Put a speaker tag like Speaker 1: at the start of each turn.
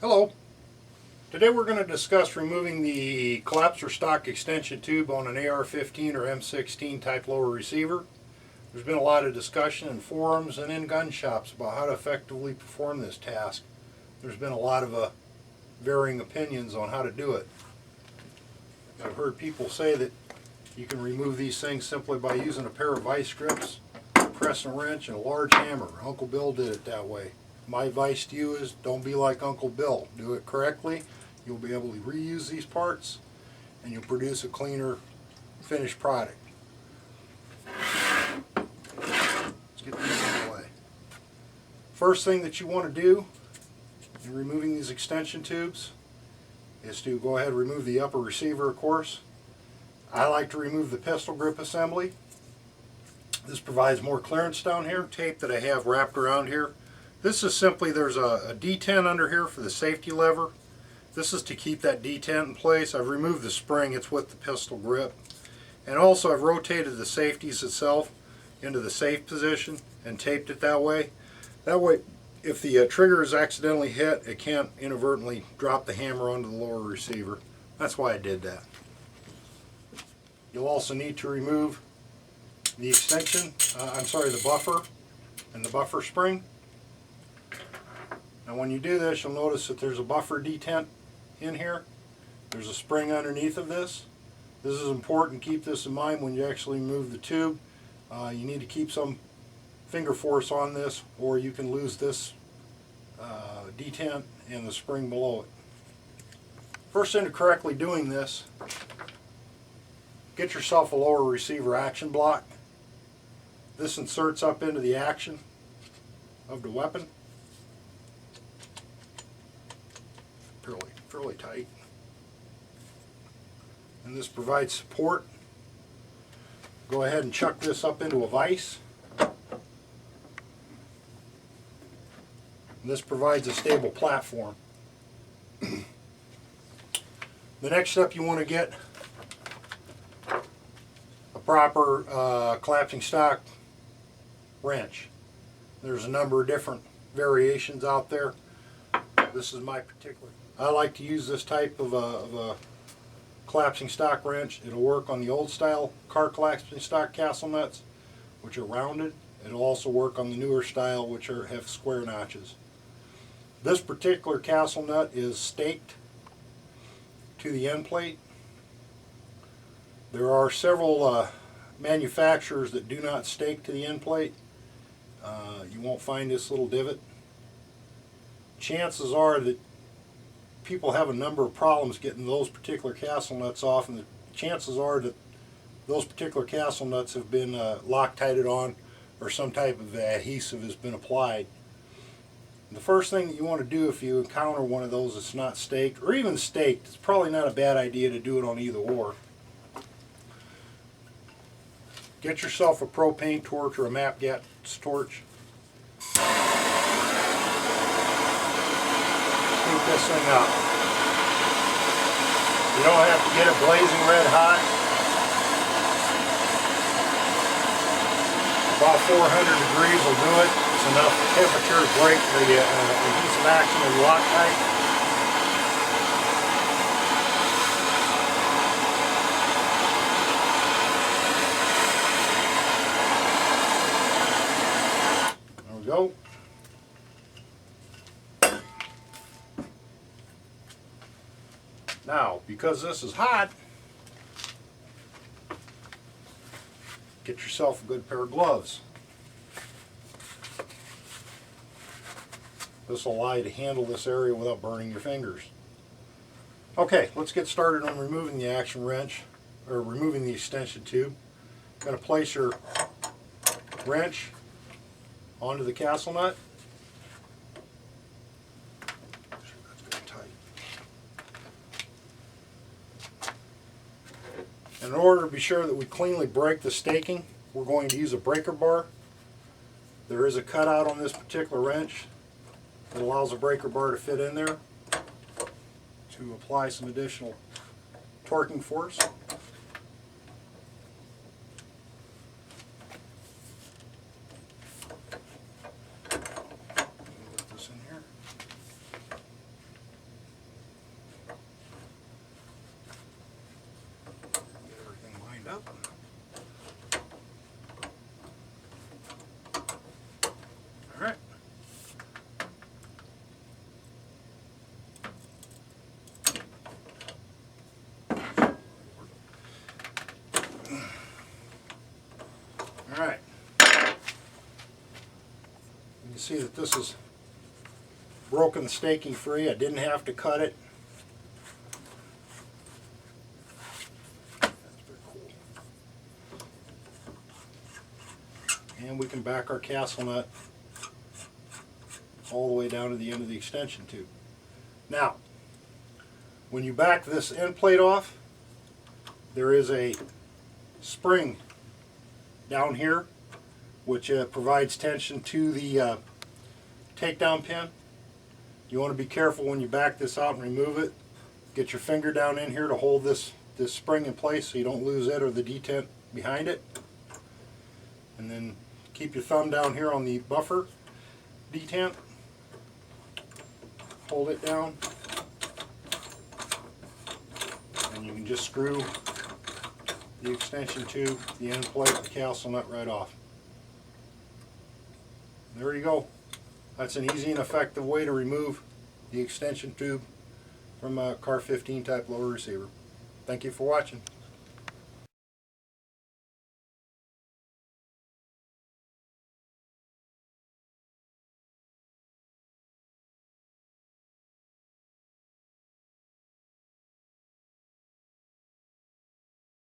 Speaker 1: Hello. Today we're going to discuss removing the collapsor stock extension tube on an AR15 or M16 type lower receiver. There's been a lot of discussion in forums and in gun shops about how to effectively perform this task. There's been a lot of varying opinions on how to do it. I've heard people say that you can remove these things simply by using a pair of vice grips, a crescent wrench, and a large hammer. Uncle Bill did it that way. My advice to you is don't be like Uncle Bill. Do it correctly. You'll be able to reuse these parts and you'll produce a cleaner finished product. Let's get these out of the way. First thing that you want to do in removing these extension tubes is to go ahead and remove the upper receiver, of course. I like to remove the pistol grip assembly. This provides more clearance down here. Tape that I have wrapped around here. This is simply, there's a detent under here for the safety lever. This is to keep that detent in place. I've removed the spring, it's with the pistol grip. And also I've rotated the safeties itself into the safe position and taped it that way. That way, if the trigger is accidentally hit, it can't inadvertently drop the hammer onto the lower receiver. That's why I did that. You'll also need to remove the the buffer and the buffer spring. Now when you do this, you'll notice that there's a buffer detent in here. There's a spring underneath of this. This is important. Keep this in mind when you actually remove the tube. You need to keep some finger force on this or you can lose this detent and the spring below it. First thing to correctly doing this, get yourself a lower receiver action block. This inserts up into the action of the weapon. Fairly tight. And this provides support. Go ahead and chuck this up into a vise. And this provides a stable platform. The next step, you want to get a proper collapsing stock wrench. There's a number of different variations out there. This is my particular. I like to use this type of a collapsing stock wrench. It'll work on the old style car collapsing stock castle nuts, which are rounded. It'll also work on the newer style, which have square notches. This particular castle nut is staked to the end plate. There are several manufacturers that do not stake to the end plate. You won't find this little divot. Chances are that people have a number of problems getting those particular castle nuts off, and the chances are that those particular castle nuts have been Loctited on or some type of adhesive has been applied. And the first thing that you want to do if you encounter one of those that's not staked, or even staked, it's probably not a bad idea to do it on either or. Get yourself a propane torch or a MAP gas torch. Heat this thing up. You don't have to get it blazing red hot. About 400 degrees will do it. It's enough temperature to break the adhesive action of the Loctite. There we go. Now, because this is hot, get yourself a good pair of gloves. This will allow you to handle this area without burning your fingers. Okay, let's get started on removing the action wrench, or removing the extension tube. You're going to place your wrench onto the castle nut. And in order to be sure that we cleanly break the staking, we're going to use a breaker bar. There is a cutout on this particular wrench that allows a breaker bar to fit in there to apply some additional torquing force. Put this in here. You see that this is broken the staking free. I didn't have to cut it. That's pretty cool. And we can back our castle nut all the way down to the end of the extension tube. Now, when you back this end plate off, there is a spring down here which provides tension to the takedown pin. You want to be careful when you back this out and remove it. Get your finger down in here to hold this spring in place so you don't lose it or the detent behind it. And then keep your thumb down here on the buffer detent. Hold it down. And you can just screw the extension tube, the end plate, the castle nut right off. There you go. That's an easy and effective way to remove the extension tube from a AR15 type lower receiver. Thank you for watching.